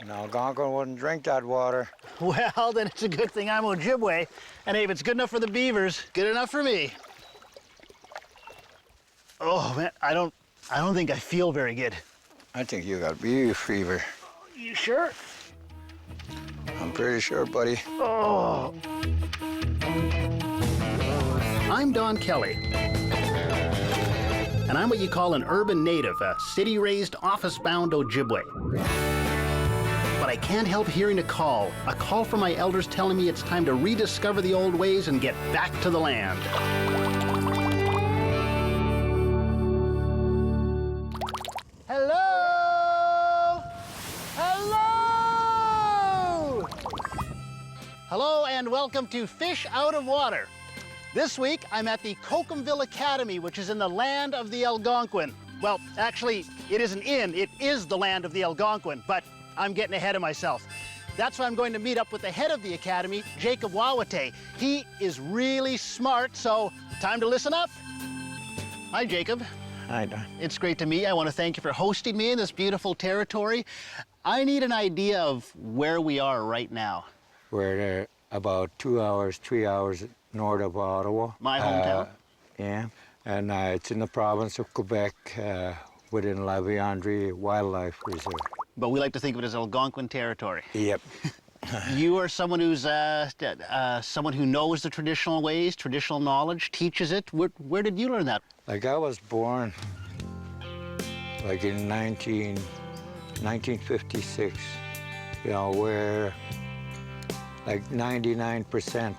An Algonquin wouldn't drink that water. Well, then it's a good thing I'm Ojibwe. And hey, if it's good enough for the beavers, good enough for me. Oh man, I don't think I feel very good. I think you got beaver fever. You sure? I'm pretty sure, buddy. Oh. I'm Don Kelly. And I'm what you call an urban native, a city-raised, office-bound Ojibwe. But I can't help hearing a call from my elders telling me it's time to rediscover the old ways and get back to the land. Hello? Hello? Hello and welcome to Fish Out of Water. This week, I'm at the Kokomville Academy, which is in the land of the Algonquin. Well, actually, it isn't it is the land of the Algonquin, but I'm getting ahead of myself. That's why I'm going to meet up with the head of the academy, Jacob Wawatai. He is really smart, so time to listen up. Hi, Jacob. Hi, Don. It's great to meet you. I want to thank you for hosting me in this beautiful territory. I need an idea of where we are right now. We're about 2 hours, 3 hours north of Ottawa. My hometown. Yeah, and it's in the province of Quebec within La Viandrie Wildlife Reserve. But we like to think of it as Algonquin territory. Yep. You are someone who's someone who knows the traditional ways, traditional knowledge, teaches it. Where did you learn that? Like I was born like in 1956, you know, where like 99%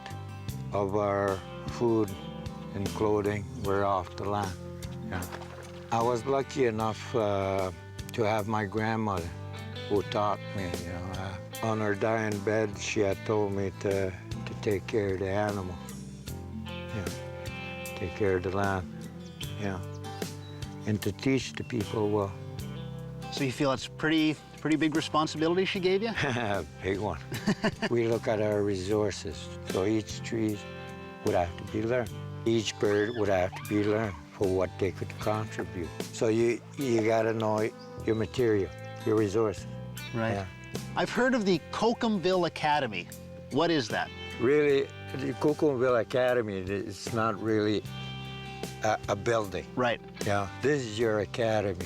of our food and clothing were off the land. Yeah. I was lucky enough to have my grandmother who taught me, you know. On her dying bed, she had told me to take care of the animal, yeah, take care of the land, yeah, and to teach the people well. So you feel it's pretty big responsibility she gave you? Big one. We look at our resources. So each tree would have to be learned. Each bird would have to be learned for what they could contribute. So you gotta know your material, your resources. Right. Yeah. I've heard of the Kokomville Academy. What is that? Really, the Kokomville Academy, it's not really a building. Right. Yeah, this is your academy.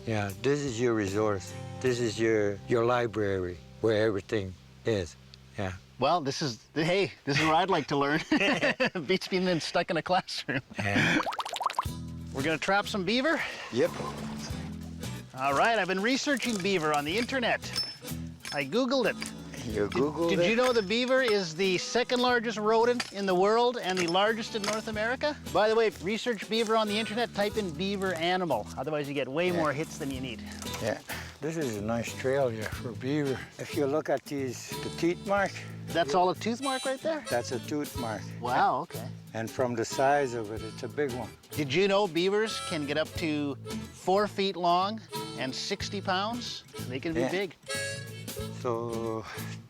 Yeah, this is your resource. This is your library where everything is. Yeah. Well, this is where I'd like to learn. Beats being stuck in a classroom. Yeah. We're gonna trap some beaver? Yep. All right, I've been researching beaver on the internet. I Googled it. You Googled it? Did you know the beaver is the second largest rodent in the world and the largest in North America? By the way, research beaver on the internet, type in beaver animal. Otherwise you get way more hits than you need. Yeah. This is a nice trail here for beaver. If you look at the teeth mark. That's all a tooth mark right there? That's a tooth mark. Wow, okay. And from the size of it, it's a big one. Did you know beavers can get up to 4 feet long and 60 pounds? They can be big. So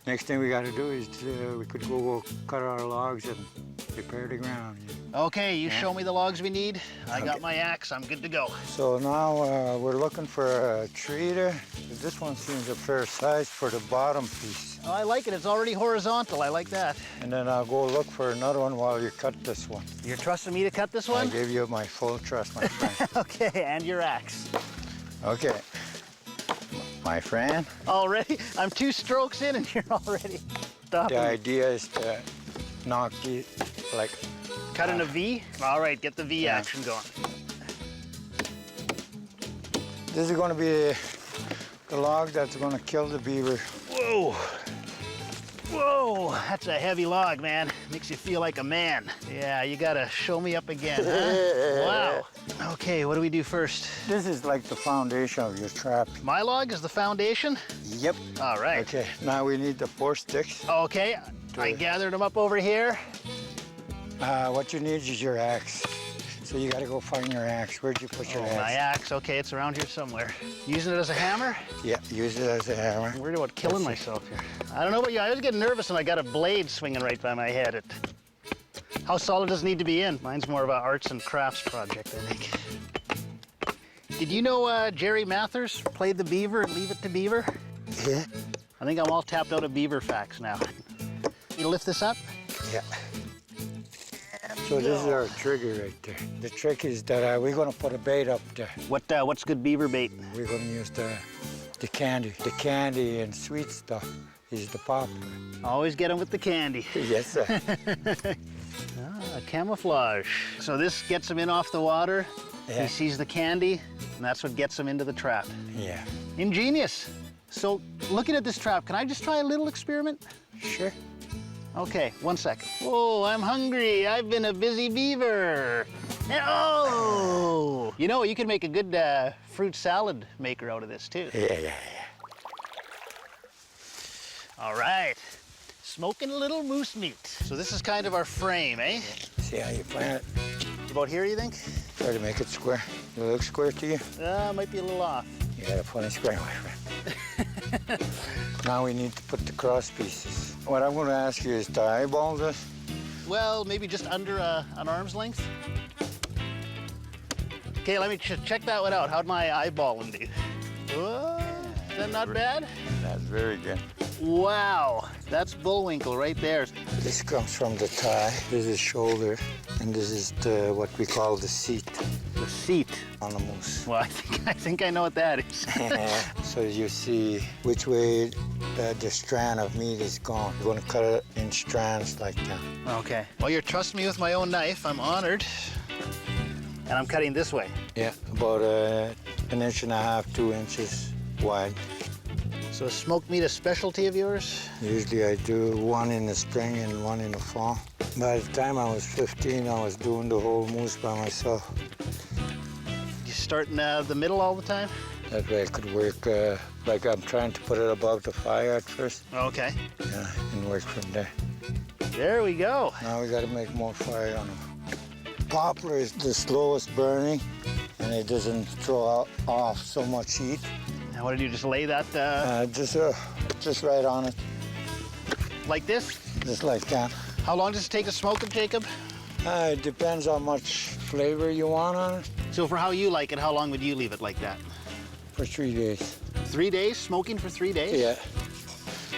next thing we got to do is we could go cut our logs and prepare the ground. Yeah. Okay, you show me the logs we need. I got my axe, I'm good to go. So now we're looking for a tree there. This one seems a fair size for the bottom piece. Oh, I like it, it's already horizontal, I like that. And then I'll go look for another one while you cut this one. You're trusting me to cut this one? I give you my full trust, my friend. Okay, and your axe. Okay. My friend. Already? I'm 2 strokes in and you're already stopping. The idea is to knock these, like... Cut in a V? All right, get the V action going. This is going to be the log that's going to kill the beaver. Whoa. Whoa, that's a heavy log, man. Makes you feel like a man. Yeah, you gotta show me up again, huh? Wow. Okay, what do we do first? This is like the foundation of your trap. My log is the foundation? Yep. All right. Okay, now we need the 4 sticks. Okay, I gathered them up over here. What you need is your axe. So you gotta go find your axe. Where'd you put your axe? My axe, okay, it's around here somewhere. Using it as a hammer? Yeah, use it as a hammer. I'm worried about killing myself here. I don't know about you, I always get nervous when I got a blade swinging right by my head. How solid does it need to be in? Mine's more of an arts and crafts project, I think. Did you know Jerry Mathers played the beaver and Leave It to Beaver? Yeah. I think I'm all tapped out of beaver facts now. You lift this up? Yeah. So this is our trigger right there. The trick is that we're gonna put a bait up there. What's good beaver bait? We're gonna use the candy. The candy and sweet stuff is the popular. Always get them with the candy. Yes, sir. Camouflage. So this gets him in off the water. Yeah. He sees the candy, and that's what gets him into the trap. Yeah. Ingenious. So looking at this trap, can I just try a little experiment? Sure. Okay, 1 second. Oh, I'm hungry. I've been a busy beaver. Oh! You know, you can make a good fruit salad maker out of this, too. Yeah. All right. Smoking a little moose meat. So this is kind of our frame, eh? See how you plant it? About here, you think? Try to make it square. Does it look square to you? Might be a little off. You gotta put it square. Now we need to put the cross pieces. What I'm gonna ask you is to eyeball this. Well, maybe just under an arm's length. Okay, let me check that one out. How'd my eyeballing do? Whoa, is that not bad? That's very good. Wow, that's bullwinkle right there. This comes from the thigh. This is shoulder, and this is what we call the seat The seat. on a moose. Well, I think I know what that is. So you see which way the strand of meat is going. You're going to cut it in strands like that. Okay. Well, you're trusting me with my own knife. I'm honored. And I'm cutting this way. Yeah, about 1.5 inches, 2 inches wide. So smoked meat a specialty of yours? Usually I do one in the spring and one in the fall. By the time I was 15, I was doing the whole moose by myself. You start in the middle all the time? That way I could work, like I'm trying to put it above the fire at first. Okay. Yeah, and work from there. There we go. Now we got to make more fire on them. Poplar is the slowest burning, and it doesn't throw off so much heat. Now what did you just lay that Just right on it, like this? just like that. How long does it take to smoke it, Jacob? It depends how much flavor you want on it. So for how you like it, how long would you leave it like that? For 3 days. 3 days? Smoking for 3 days? Yeah.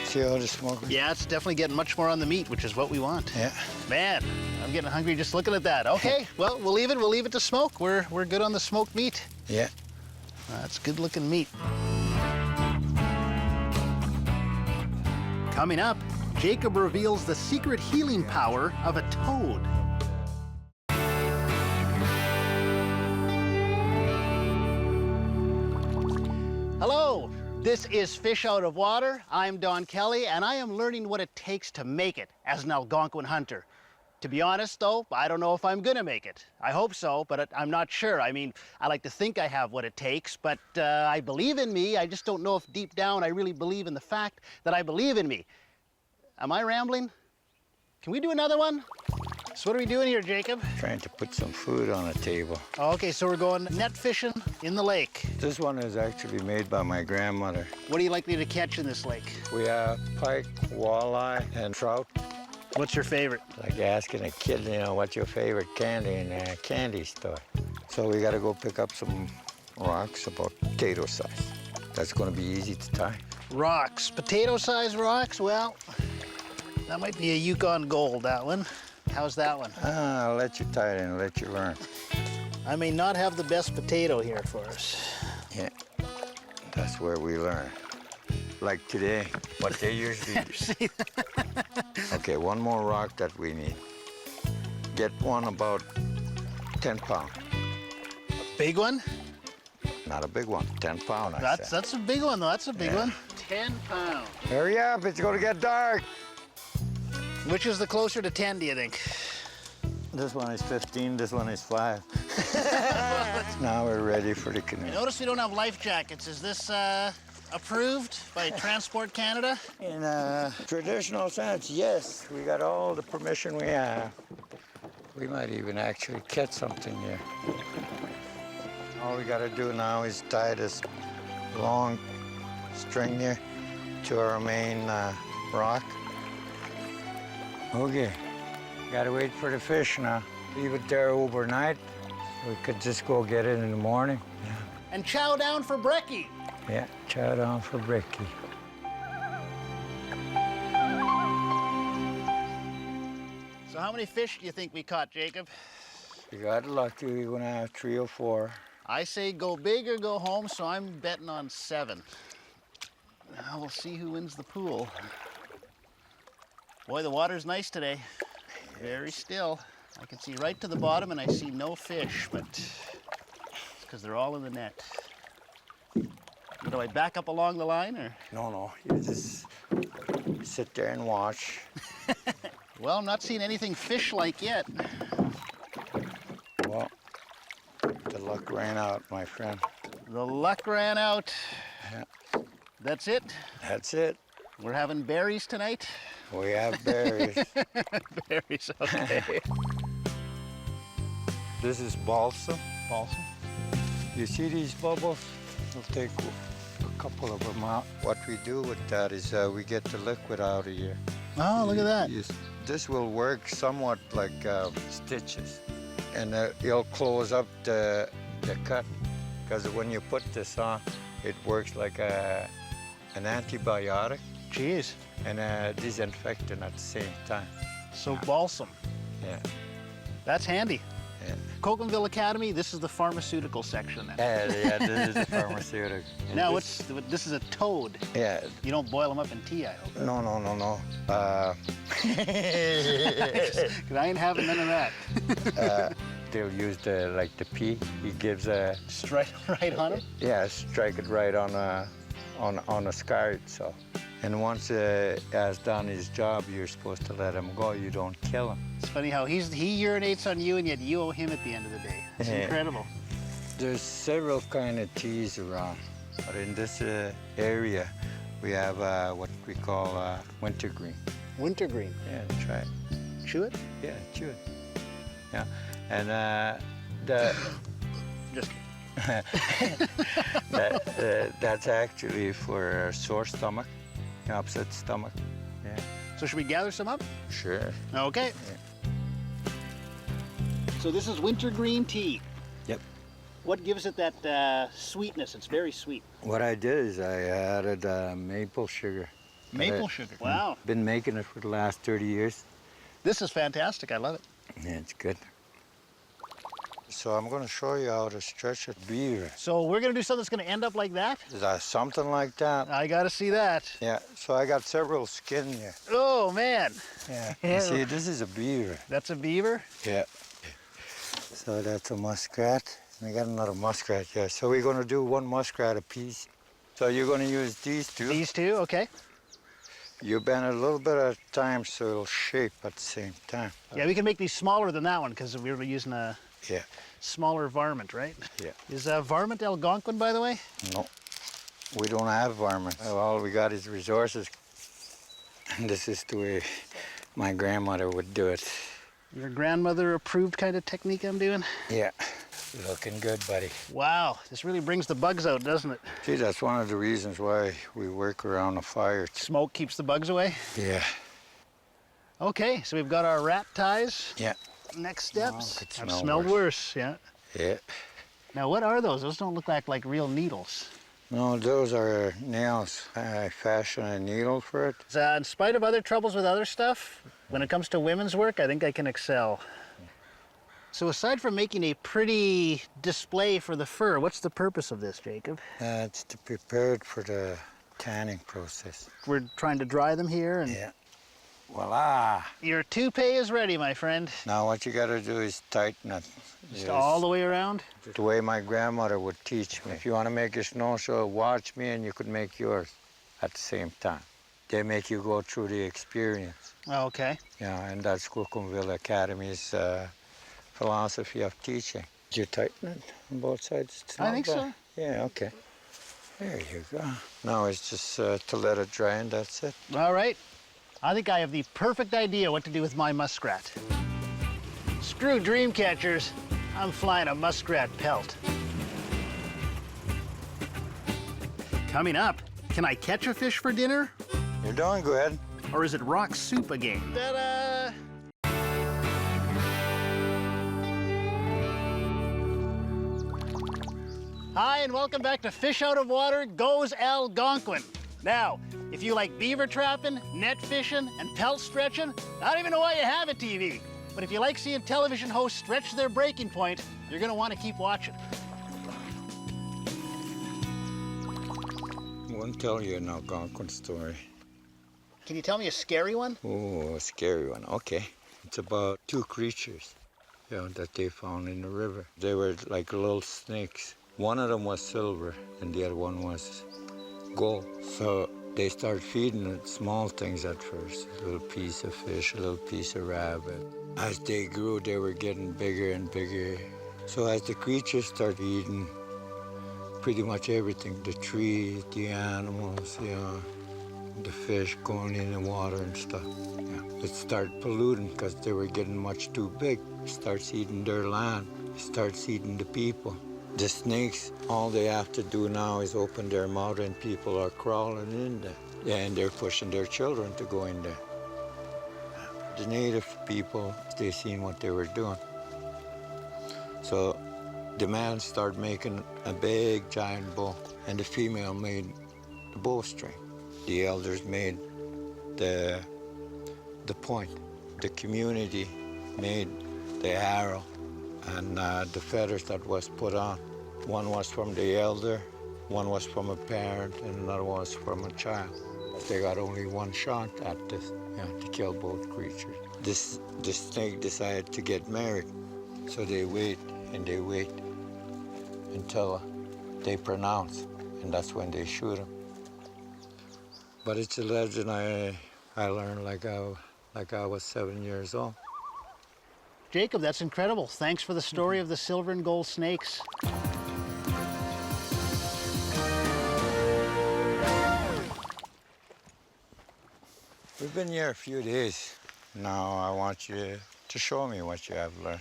See how the smoke? Yeah, it's definitely getting much more on the meat, which is what we want. Yeah. Man, I'm getting hungry just looking at that. Okay, well, we'll leave it to smoke. We're good on the smoked meat. Yeah. That's good looking meat. Coming up, Jacob reveals the secret healing power of a toad. Hello, this is Fish Out of Water. I'm Don Kelly, and I am learning what it takes to make it as an Algonquin hunter. To be honest, though, I don't know if I'm gonna make it. I hope so, but I'm not sure. I mean, I like to think I have what it takes, but I believe in me. I just don't know if deep down I really believe in the fact that I believe in me. Am I rambling? Can we do another one? So what are we doing here, Jacob? Trying to put some food on the table. Okay, so we're going net fishing in the lake. This one is actually made by my grandmother. What are you likely to catch in this lake? We have pike, walleye, and trout. What's your favorite? Like asking a kid, what's your favorite candy in a candy store. So we got to go pick up some rocks about potato size. That's going to be easy to tie. Rocks, potato-sized rocks? Well, that might be a Yukon Gold, that one. How's that one? I'll let you tie it and let you learn. I may not have the best potato here for us. Yeah, that's where we learn. Like today, what they usually do. Okay, one more rock that we need. Get one about 10 pounds. Big one? Not a big one, 10 pounds, I said. That's a big one, though. That's a big Yeah. one. 10 pounds. Hurry up, it's gonna get dark. Which is the closer to 10, do you think? This one is 15, this one is 5. Now we're ready for the canoe. Notice we don't have life jackets. Is this approved by Transport Canada? In a traditional sense, yes. We got all the permission we have. We might even actually catch something here. All we gotta do now is tie this long string here to our main rock. Okay, gotta wait for the fish now. Leave it there overnight. We could just go get it in the morning. And chow down for brekkie. Yeah, chow down for brekkie. So how many fish do you think we caught, Jacob? We got lucky. We're gonna have 3 or 4. I say go big or go home, so I'm betting on 7. Now we'll see who wins the pool. Boy, the water's nice today. Very still. I can see right to the bottom and I see no fish, but it's because they're all in the net. Do I back up along the line or? No, you just sit there and watch. Well, I'm not seeing anything fish-like yet. Well, the luck ran out, my friend. The luck ran out. Yeah. That's it? That's it. We're having berries tonight? We have berries. Berries, okay. This is balsam. Balsam? You see these bubbles? We'll take a couple of them out. What we do with that is we get the liquid out of here. Oh, look at that. This will work somewhat like stitches. And it'll close up the cut. Because when you put this on, it works like an antibiotic Jeez. and a disinfectant at the same time. So balsam. Yeah. That's handy. Yeah. Kokomville Academy, this is the pharmaceutical section then. Yeah, this is the pharmaceutical. Now, this is a toad. Yeah. You don't boil them up in tea, I hope. No. Because I ain't having none of that. They'll use the pea. He gives a Strike right on them? yeah, strike it right on a scar. So, and once has done his job, you're supposed to let him go. You don't kill him. It's funny how he urinates on you and yet you owe him at the end of the day. It's Yeah. incredible. There's several kind of teas around, but in this area, we have what we call wintergreen. Wintergreen. Yeah, try it. Chew it? Yeah, chew it. Yeah, and Just that's actually for a sore stomach, upset stomach. Yeah, So should we gather some up? sure. Okay. Yeah. So this is wintergreen tea. Yep. What gives it that sweetness? It's very sweet. What I did is I added maple sugar. Maple sugar. Wow. Been making it for the last 30 years. This is fantastic. I love it. Yeah, it's good. So I'm going to show you how to stretch a beaver. So we're going to do something that's going to end up like that? Is that something like that? I got to see that. Yeah, so I got several skin here. Oh, man. Yeah. Yeah. You see, this is a beaver. That's a beaver? Yeah. So that's a muskrat. And I got another muskrat here. So we're going to do 1 muskrat apiece. So you're going to use these 2. These two? Okay. You bend it a little bit at a time so it'll shape at the same time. Yeah, we can make these smaller than that one because we were using a Yeah. smaller varmint, right? Yeah. Is varmint Algonquin, by the way? No, we don't have varmints. All we got is resources. And this is the way my grandmother would do it. Your grandmother approved kind of technique I'm doing? Yeah. Looking good, buddy. Wow, this really brings the bugs out, doesn't it? See, that's one of the reasons why we work around a fire. Smoke keeps the bugs away? Yeah. Okay, so we've got our rat ties. Yeah. Next steps. could I've smell smelled worse, yeah. Yeah. Now, what are those? Those don't look like real needles. No, those are nails. I fashion a needle for it. So, in spite of other troubles with other stuff, when it comes to women's work, I think I can excel. So aside from making a pretty display for the fur, what's the purpose of this, Jacob? It's to prepare it for the tanning process. We're trying to dry them here, and Yeah. Voila. your toupee is ready, my friend. Now what you gotta do is tighten it. Just all the way around. The way my grandmother would teach me. If you want to make a snow show, watch me and you could make yours at the same time. They make you go through the experience. Oh, okay. Yeah, and that's Kokomville Academy's philosophy of teaching. Did you tighten it on both sides? It's I not think bad. so. Yeah, okay. There you go. Now it's just to let it dry and that's it. All right. I think I have the perfect idea what to do with my muskrat. Screw dream catchers. I'm flying a muskrat pelt. Coming up, can I catch a fish for dinner? You're doing good. Or is it rock soup again? Ta-da! Hi, and welcome back to Fish Out of Water Goes Algonquin. Now, if you like beaver trapping, net fishing, and pelt stretching, I don't even know why you have a TV. But if you like seeing television hosts stretch their breaking point, you're gonna want to keep watching. I won't tell you an Algonquin story. Can you tell me a scary one? Oh, a scary one. Okay. It's about two creatures, that they found in the river. They were like little snakes. One of them was silver and the other one was gold. So they started feeding it small things at first. A little piece of fish, a little piece of rabbit. As they grew, they were getting bigger and bigger. So as the creatures started eating pretty much everything, the trees, the animals, the fish going in the water and stuff. Yeah. It started polluting because they were getting much too big. It starts eating their land. It starts eating the people. The snakes, all they have to do now is open their mouth and people are crawling in there. Yeah, and they're pushing their children to go in there. The native people, they seen what they were doing. So the man started making a big giant bow and the female made the bowstring. The elders made the point. The community made the arrow and the feathers that was put on. One was from the elder, one was from a parent, and another was from a child. They got only one shot at this, to kill both creatures. The snake decided to get married, so they wait and they wait until they pronounce, and that's when they shoot him. But it's a legend I learned like I was 7 years old. Jacob, that's incredible. Thanks for the story of the silver and gold snakes. We've been here a few days. Now I want you to show me what you have learned.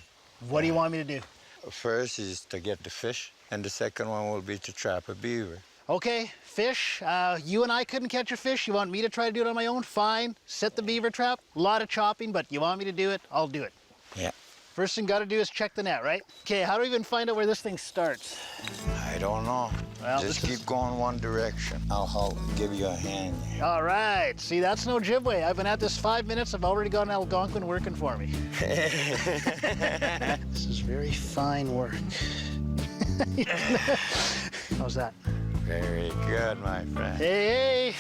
What do you want me to do? First is to get the fish, and the second one will be to trap a beaver. Okay, fish. You and I couldn't catch a fish. You want me to try to do it on my own? Fine. Set the beaver trap. A lot of chopping, but you want me to do it? I'll do it. Yeah. First thing got to do is check the net, right? Okay, how do we even find out where this thing starts? I don't know. Well, just keep going one direction. I'll give you a hand. All right. See, that's no jibway. I've been at this 5 minutes. I've already got an Algonquin working for me. This is very fine work. How's that? Very good, my friend. Hey,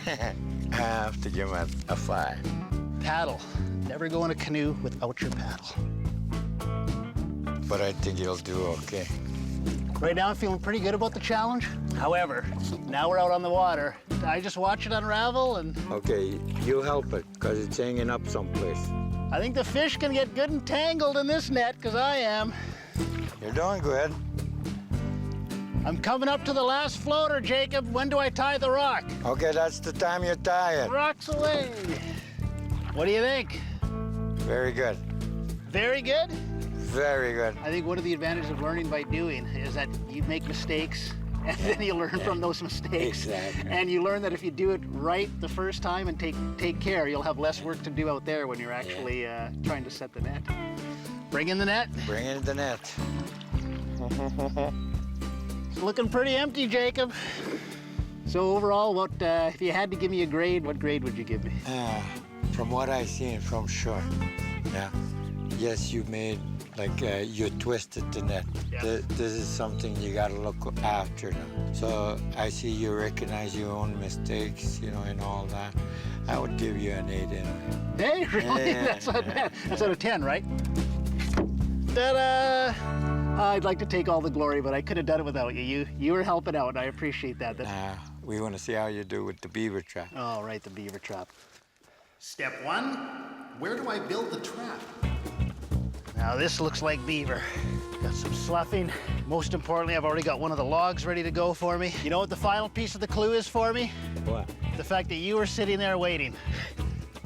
I have to give him a 5. Paddle. Never go in a canoe without your paddle. But I think you'll do okay. Right now, I'm feeling pretty good about the challenge. However, now we're out on the water. I just watch it unravel and... Okay, you help it, because it's hanging up someplace. I think the fish can get good and tangled in this net, because I am. You're doing good. I'm coming up to the last floater, Jacob. When do I tie the rock? Okay, that's the time you tie it. Rock's away. What do you think? Very good. Very good? Very good. I think one of the advantages of learning by doing is that you make mistakes and then you learn from those mistakes. Exactly. And you learn that if you do it right the first time and take care, you'll have less work to do out there when you're actually trying to set the net. Bring in the net. Bring in the net. It's looking pretty empty, Jacob. So overall, what if you had to give me a grade, what grade would you give me? From what I've seen from shore, yes, you made, you twisted the net. Yeah. This is something you gotta look after now. So I see you recognize your own mistakes, and all that. I would give you an 8 anyway. Hey, really? Yeah. That's not bad. That's out of 10, right? Ta-da! I'd like to take all the glory, but I could have done it without you. You were helping out, and I appreciate that. We want to see how you do with the beaver trap. All right, the beaver trap. Step 1, where do I build the trap? Now this looks like beaver. Got some sloughing. Most importantly, I've already got one of the logs ready to go for me. You know what the final piece of the clue is for me? What? The fact that you were sitting there waiting.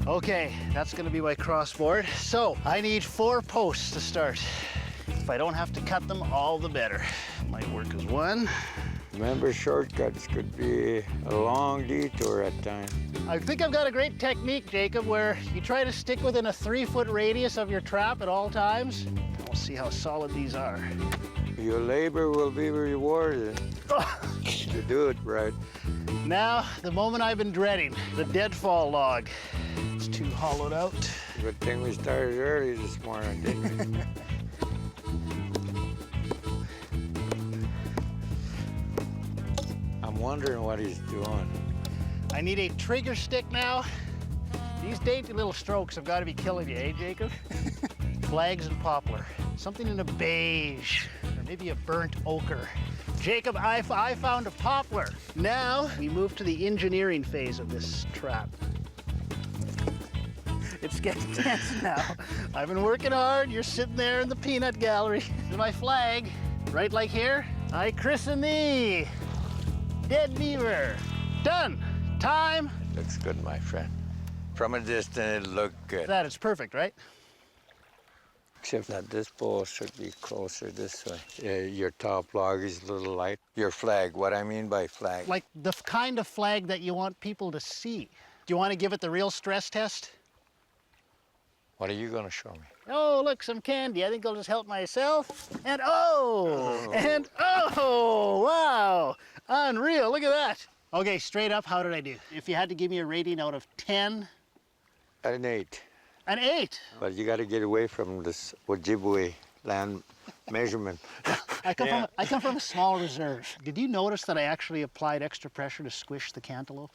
Okay, that's gonna be my crossboard. So I need 4 posts to start. If I don't have to cut them, all the better. Might work as 1. Remember, shortcuts could be a long detour at times. I think I've got a great technique, Jacob, where you try to stick within a 3-foot radius of your trap at all times. We'll see how solid these are. Your labor will be rewarded. You do it right. Now, the moment I've been dreading, the deadfall log. It's too hollowed out. Good thing we started early this morning, didn't we? I'm wondering what he's doing. I need a trigger stick now. These dainty little strokes have got to be killing you, eh, Jacob? Flags and poplar. Something in a beige, or maybe a burnt ochre. Jacob, I found a poplar. Now we move to the engineering phase of this trap. It's getting tense now. I've been working hard. You're sitting there in the peanut gallery. Here's my flag. Right like here, I christen thee. Dead beaver. Done. Time. Looks good, my friend. From a distance, it looked good. That is perfect, right? Except that this pole should be closer this way. Your top log is a little light. Your flag, what I mean by flag? Like the kind of flag that you want people to see. Do you want to give it the real stress test? What are you gonna show me? Oh, look, some candy. I think I'll just help myself. And oh, and oh, wow. Unreal, look at that. Okay, straight up, how did I do? If you had to give me a rating out of 10? An 8. An 8. But you gotta get away from this Ojibwe land measurement. I come from a small reserve. Did you notice that I actually applied extra pressure to squish the cantaloupe?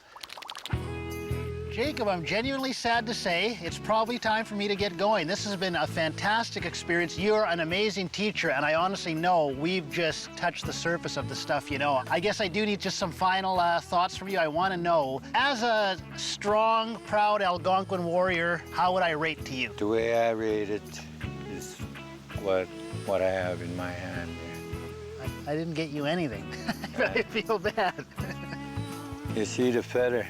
Jacob, I'm genuinely sad to say it's probably time for me to get going. This has been a fantastic experience. You're an amazing teacher, and I honestly know we've just touched the surface of the stuff you know. I guess I do need just some final thoughts from you. I want to know, as a strong, proud Algonquin warrior, how would I rate to you? The way I rate it is what I have in my hand here. I didn't get you anything. I feel bad. You see the feather?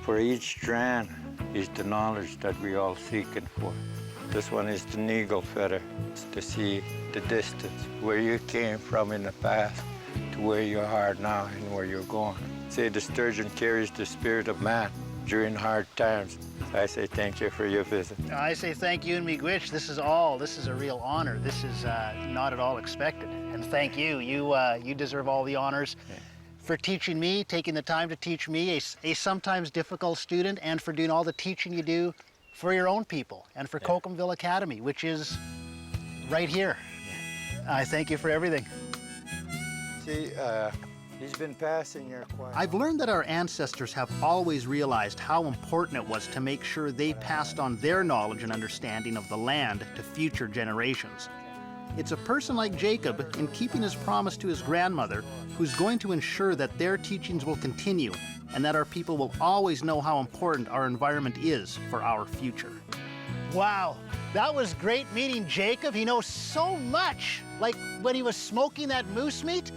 For each strand is the knowledge that we all seeking for. This one is the eagle feather. It's to see the distance, where you came from in the past to where you are now and where you're going. Say the sturgeon carries the spirit of man during hard times. I say thank you for your visit. I say thank you and miigwech. This is a real honor. This is not at all expected. And thank you. You deserve all the honors. Yeah. For teaching me, taking the time to teach me, a sometimes difficult student, and for doing all the teaching you do for your own people and for Kokomville Academy, which is right here. Yeah. I thank you for everything. See, he's been passing here quite. I've learned that our ancestors have always realized how important it was to make sure they passed on their knowledge and understanding of the land to future generations. It's a person like Jacob, in keeping his promise to his grandmother, who's going to ensure that their teachings will continue and that our people will always know how important our environment is for our future. Wow, that was great meeting Jacob. He knows so much, like when he was smoking that moose meat.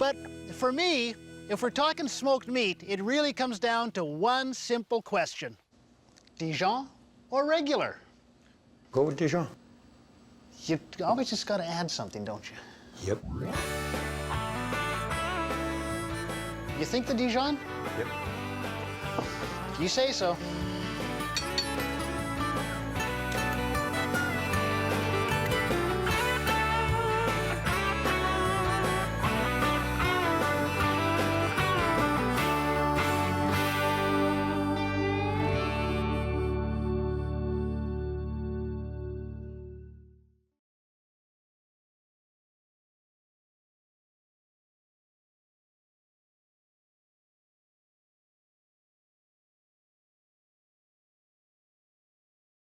But for me, if we're talking smoked meat, it really comes down to one simple question. Dijon or regular? Go with Dijon. You always just got to add something, don't you? Yep. You think the Dijon? Yep. You say so.